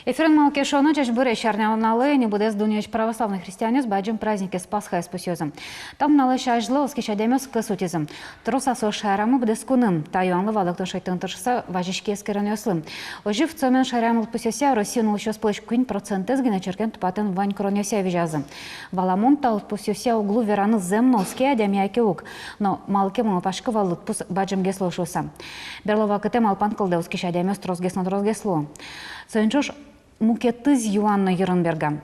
Эфирин малкешону чаш бюре шарнялналы не bude здуньяч православных христианец баджим праздники Спасха и Спасёзом. Там налыша ажлы оскишадемёс кысутизм. Трусасо шарамы буде скуным. Таюанлы валыктын шайтын тыршса важишки эскеренёслым. Ожи в цомен шарамыл пусёся Россия нулыщёс плыш куин процентез гина черкен тупатын вань кронёся вижазы. Валамон тал пусёся углу вераны земновски адямяки ук. Но малке мама пашка валык пус баджим геслошуса. Берлова кыте малпан кылды оскишадемёс тросгесно тросгесло. Союнчуш мукеттыз Юанна Еренберга.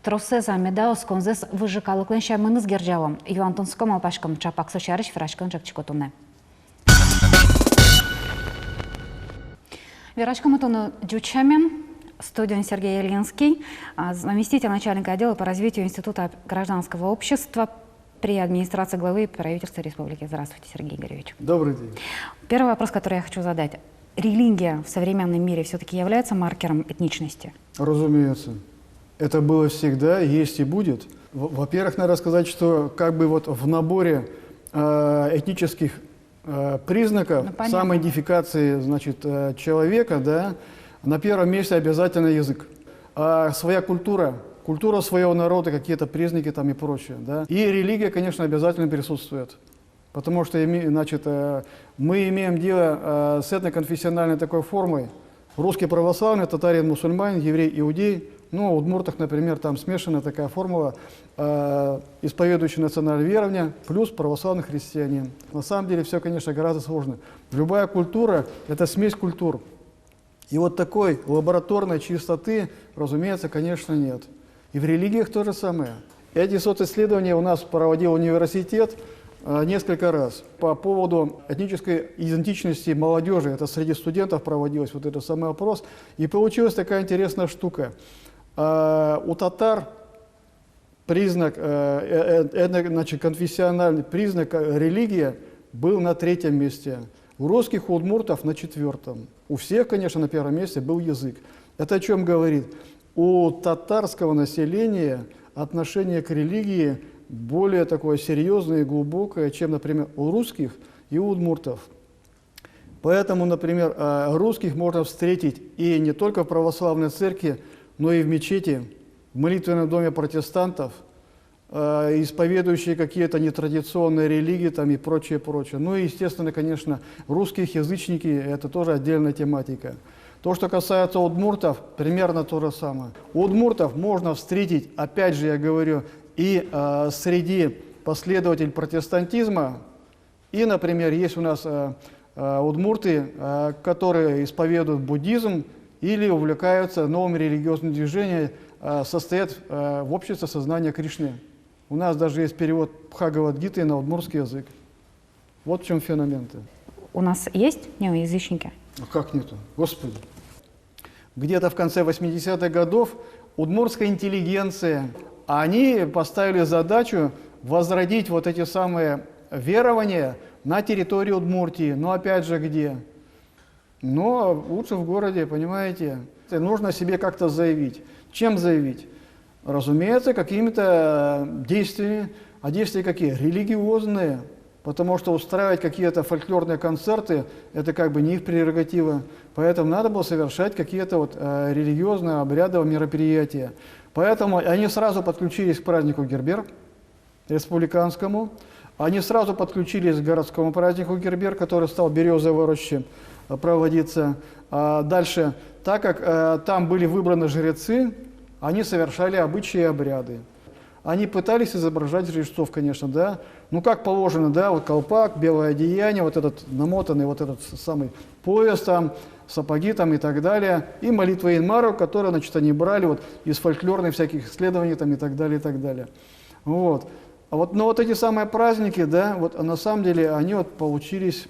Тросез амеда осконзес выжикалыклен шамыныз герджалом. Юантонском алпашком чапак сочарыш фрашкан чакчикотуне. Верашком этону джучамен, студент Сергей Ильинский, заместитель начальника отдела по развитию Института гражданского общества при администрации главы правительства Республики. Здравствуйте, Сергей Игоревич. Добрый день. Первый вопрос, который я хочу задать. Религия в современном мире все-таки является маркером этничности? Разумеется. Это было всегда, есть и будет. Во-первых, надо сказать, что как бы вот в наборе этнических признаков самоидентификации, значит, человека, да, на первом месте обязательно язык. Своя культура, культура своего народа, какие-то признаки там и прочее. Да. И религия, конечно, обязательно присутствует. Потому что, значит, мы имеем дело с этноконфессиональной такой формой. Русский православный, татарин, мусульманин, еврей, иудей. Ну, в удмуртах, например, там смешана такая формула, исповедующий национальное верование, плюс православный христианин. На самом деле все, конечно, гораздо сложно. Любая культура – это смесь культур. И вот такой лабораторной чистоты, разумеется, конечно, нет. И в религиях то же самое. Эти социсследования у нас проводил университет несколько раз по поводу этнической идентичности молодежи. Это среди студентов проводилось вот этот самый опрос. И получилась такая интересная штука. У татар признак, значит, конфессиональный признак религия был на 3-м месте. У русских, у удмуртов на 4-м. У всех, конечно, на 1-м месте был язык. Это о чем говорит? У татарского населения отношение к религии более такое серьезное и глубокое, чем, например, у русских и у удмуртов. Поэтому, например, русских можно встретить и не только в православной церкви, но и в мечети, в молитвенном доме протестантов, исповедующие какие-то нетрадиционные религии там, и прочее, прочее. Ну и, естественно, конечно, русских язычники – это тоже отдельная тематика. То, что касается удмуртов, примерно то же самое. У удмуртов можно встретить, опять же, я говорю, и среди последователей протестантизма, и, например, есть у нас удмурты, которые исповедуют буддизм или увлекаются новыми религиозными движениями, состоят в обществе сознания Кришны. У нас даже есть перевод Бхагавад-гиты на удмуртский язык. Вот в чем феномен-то. У нас есть неоязычники? А как нету? Господи. Где-то в конце 80-х годов удмуртская интеллигенция, они поставили задачу возродить вот эти самые верования на территории Удмуртии. Но опять же где? Но лучше в городе, понимаете. Нужно себе как-то заявить. Чем заявить? Разумеется, какими-то действиями. А действия какие? Религиозные. Потому что устраивать какие-то фольклорные концерты, это как бы не их прерогатива. Поэтому надо было совершать какие-то вот религиозные, обрядовые мероприятия. Поэтому они сразу подключились к празднику Гербер, республиканскому. Они сразу подключились к городскому празднику Гербер, который стал в Березовой роще проводиться. Дальше, так как там были выбраны жрецы, они совершали обычаи и обряды. Они пытались изображать жрецов, конечно, да. Ну, как положено, да, вот колпак, белое одеяние, вот этот намотанный, вот этот самый пояс там, сапоги там и так далее. И молитва Инмару, которую, значит, они брали вот из фольклорных всяких исследований там и так далее, и так далее. Вот. Но вот эти самые праздники, да, вот на самом деле они вот получились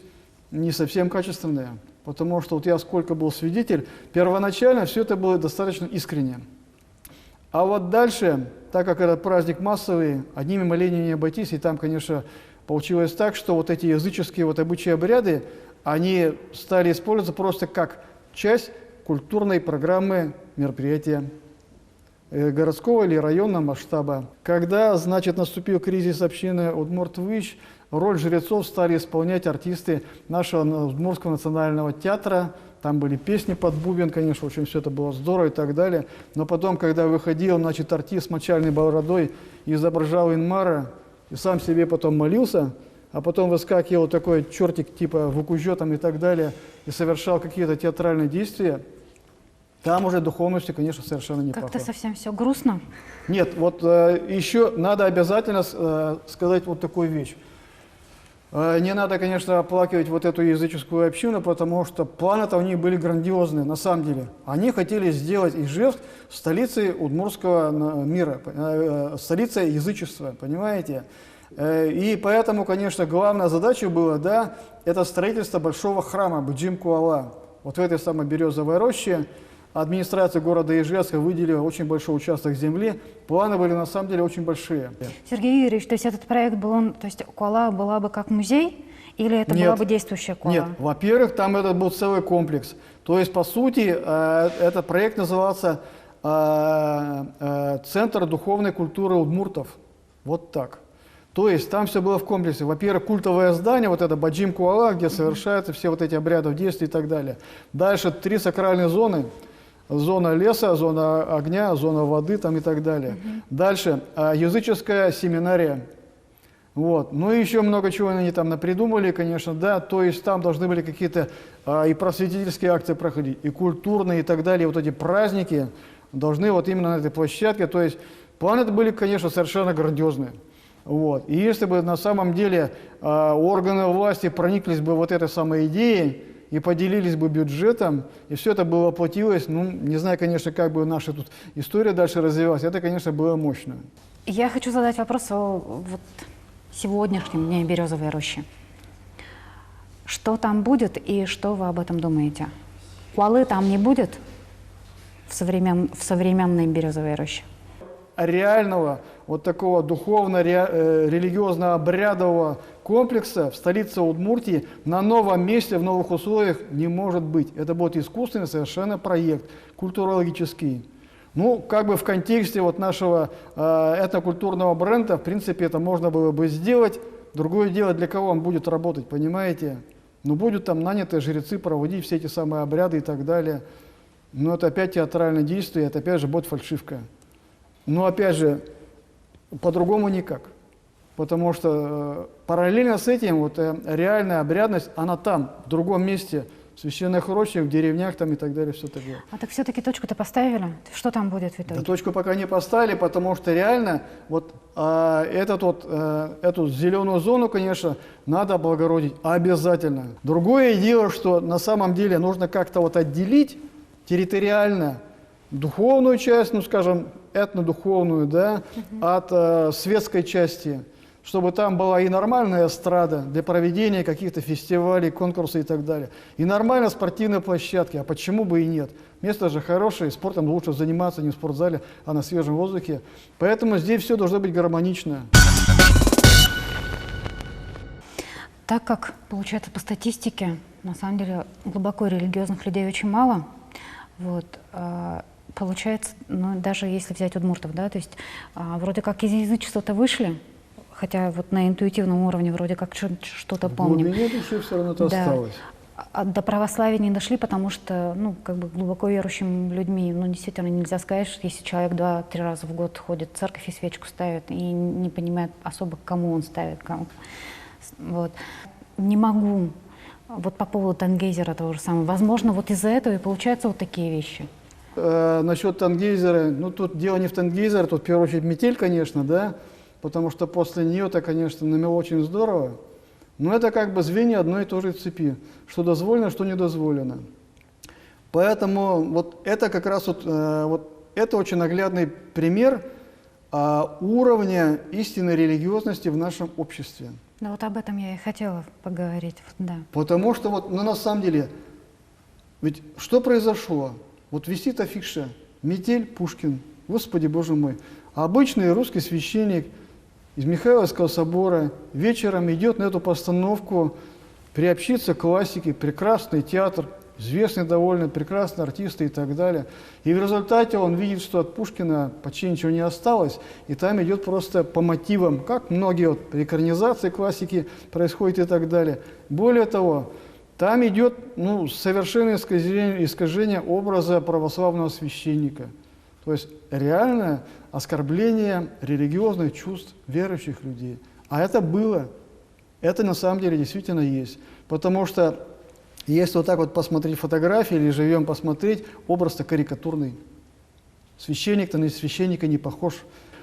не совсем качественные. Потому что вот я сколько был свидетель, первоначально все это было достаточно искренне. А вот дальше, так как этот праздник массовый, одними молениями не обойтись, и там, конечно, получилось так, что вот эти языческие вот обычаи обряды, они стали использоваться просто как часть культурной программы мероприятия городского или районного масштаба. Когда, значит, наступил кризис общины Удмурт-Выч, роль жрецов стали исполнять артисты нашего Удмуртского национального театра, там были песни под бубен, конечно, очень все это было здорово и так далее. Но потом, когда выходил, значит, артист с мочальной бородой, изображал Инмара, и сам себе потом молился, а потом выскакивал такой чертик типа Вукужо там и так далее, и совершал какие-то театральные действия, там уже духовности, конечно, совершенно не пахло. Как-то совсем все грустно. Нет, вот еще надо обязательно сказать вот такую вещь. Не надо, конечно, оплакивать вот эту языческую общину, потому что планы-то у них были грандиозные, на самом деле. Они хотели сделать Ижевск столицей удмуртского мира, столицей язычества, понимаете? И поэтому, конечно, главная задача была, да, это строительство большого храма Бджим-Куала. Вот в этой самой березовой роще администрация города Ижевска выделила очень большой участок земли. Планы были на самом деле очень большие. Сергей Юрьевич, то есть этот проект был, то есть Куала была бы как музей, или это была бы действующая Куала? Нет, во-первых, там это был целый комплекс. То есть, по сути, этот проект назывался «Центр духовной культуры удмуртов». Вот так. То есть там все было в комплексе. Во-первых, культовое здание, вот это Баджим-Куала, где совершаются все вот эти обряды, действия и так далее. Дальше 3 сакральные зоны. Зона леса, зона огня, зона воды там и так далее. Дальше языческая семинария. Вот. Ну и еще много чего они там напридумали, конечно, да. То есть там должны были какие-то и просветительские акции проходить, и культурные и так далее. Вот эти праздники должны вот именно на этой площадке. То есть планы были, конечно, совершенно грандиозные. Вот. И если бы на самом деле органы власти прониклись бы вот этой самой идеей, и поделились бы бюджетом, и все это было воплотилось, ну, не знаю, конечно, как бы наша тут история дальше развивалась, это, конечно, было мощно. Я хочу задать вопрос о вот сегодняшнем дне Березовой рощи. Что там будет и что вы об этом думаете? Куалы там не будет в современной Березовой роще? Реального вот такого духовно-религиозно-обрядового комплекса в столице Удмуртии на новом месте, в новых условиях не может быть. Это будет искусственный совершенно проект, культурологический. Ну, как бы в контексте вот нашего этнокультурного бренда, в принципе, это можно было бы сделать. Другое дело, для кого он будет работать, понимаете? Ну, будут там наняты жрецы проводить все эти самые обряды и так далее. Но это опять театральное действие, это опять же будет фальшивка. Но опять же, по-другому никак. Потому что параллельно с этим вот, реальная обрядность, она там, в другом месте, в священных рощах, в деревнях там и так далее, все такое. А так все-таки точку-то поставили? Что там будет в итоге? Да, точку пока не поставили, потому что реально вот, эту зеленую зону, конечно, надо облагородить обязательно. Другое дело, что на самом деле нужно как-то вот отделить территориально духовную часть, ну, скажем, этнодуховную, да, от светской части, чтобы там была и нормальная эстрада для проведения каких-то фестивалей, конкурсов и так далее, и нормальная спортивная площадка, а почему бы и нет? Место же хорошее, спортом лучше заниматься не в спортзале, а на свежем воздухе, поэтому здесь все должно быть гармонично. Так как, получается, по статистике, на самом деле, глубоко религиозных людей очень мало, вот, получается, ну, даже если взять удмуртов, да, то есть вроде как из язычества-то вышли, хотя вот на интуитивном уровне вроде как что-то помним. В глубине души все равно это осталось. А до православия не дошли, потому что, ну, как бы глубоко верующими людьми, ну, действительно нельзя сказать, что если человек 2-3 раза в год ходит в церковь и свечку ставит, и не понимает особо, кому он ставит, кому. Вот. Не могу. Вот по поводу Тенгейзера того же самого. Возможно, вот из-за этого и получаются вот такие вещи. Насчет Тенгейзера, ну тут дело не в Тенгейзере, тут в первую очередь метель, конечно, да, потому что после нее-то, конечно, намело очень здорово, но это как бы звенья одной и той же цепи, что дозволено, что не дозволено. Поэтому вот это как раз вот это очень наглядный пример уровня истинной религиозности в нашем обществе. Да, вот об этом я и хотела поговорить, да. Потому что вот, ну, на самом деле, ведь что произошло? Вот висит афиша «Метель Пушкин», Господи Боже мой. А обычный русский священник из Михайловского собора вечером идет на эту постановку приобщиться к классике, прекрасный театр, известный довольно, прекрасные артисты и так далее. И в результате он видит, что от Пушкина почти ничего не осталось, и там идет просто по мотивам, как многие вот экранизации классики происходят и так далее. Более того, Там идет совершенное искажение образа православного священника. То есть реальное оскорбление религиозных чувств верующих людей. А это было. Это на самом деле действительно есть. Потому что если вот так вот посмотреть фотографии или живьем посмотреть, образ-то карикатурный. Священник-то на священника не похож.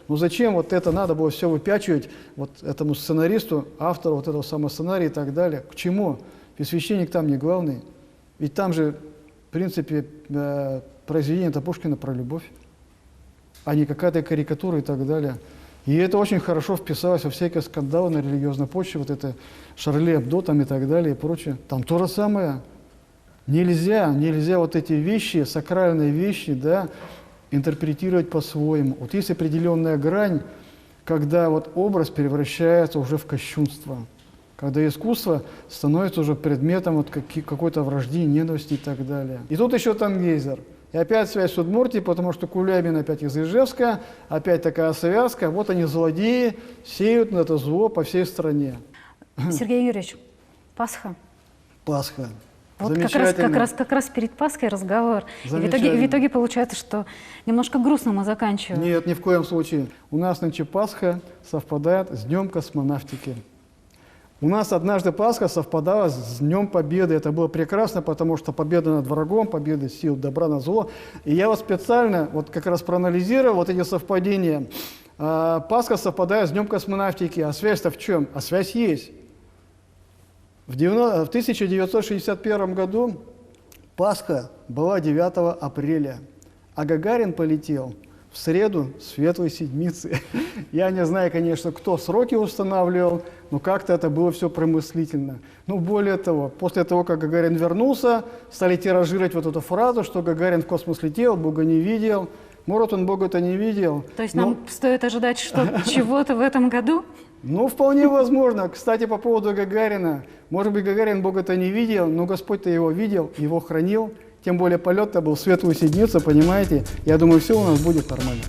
Но зачем вот это надо было все выпячивать вот этому сценаристу, автору вот этого самого сценария и так далее? К чему? Ведь священник там не главный. Ведь там же, в принципе, произведение-то Пушкина про любовь, а не какая-то карикатура и так далее. И это очень хорошо вписалось во всякие скандалы на религиозной почве, вот это Шарли Эбдо там и так далее и прочее. Там то же самое. Нельзя вот эти вещи, сакральные вещи, да, интерпретировать по-своему. Вот есть определенная грань, когда вот образ превращается уже в кощунство, когда искусство становится уже предметом вот какой-то вражды, ненависти и так далее. И тут еще Тангейзер. И опять связь с Удмуртией, потому что Кулябин опять из Ижевска, опять такая связка. Вот они, злодеи, сеют на это зло по всей стране. Сергей Юрьевич, Пасха. Пасха. Вот как раз перед Пасхой разговор. И в итоге получается, что немножко грустно мы заканчиваем. Нет, ни в коем случае. У нас нынче Пасха совпадает с Днем космонавтики. У нас однажды Пасха совпадала с Днем Победы. Это было прекрасно, потому что победа над врагом, победа сил добра над зло. И я вот специально вот как раз проанализировал вот эти совпадения. Пасха совпадает с Днем космонавтики. А связь-то в чем? А связь есть. В 1961 году Пасха была 9 апреля, а Гагарин полетел в среду Светлой Седмицы. Я не знаю, конечно, кто сроки устанавливал, но как-то это было все промыслительно. Ну, более того, после того, как Гагарин вернулся, стали тиражировать вот эту фразу, что Гагарин в космос летел, Бога не видел. Может, он Бога-то не видел. То есть нам стоит ожидать чего-то в этом году? Ну, вполне возможно. Кстати, по поводу Гагарина. Может быть, Гагарин Бога-то не видел, но Господь-то его видел, его хранил. Тем более полет-то был в Светлую Седмицу, понимаете? Я думаю, все у нас будет нормально.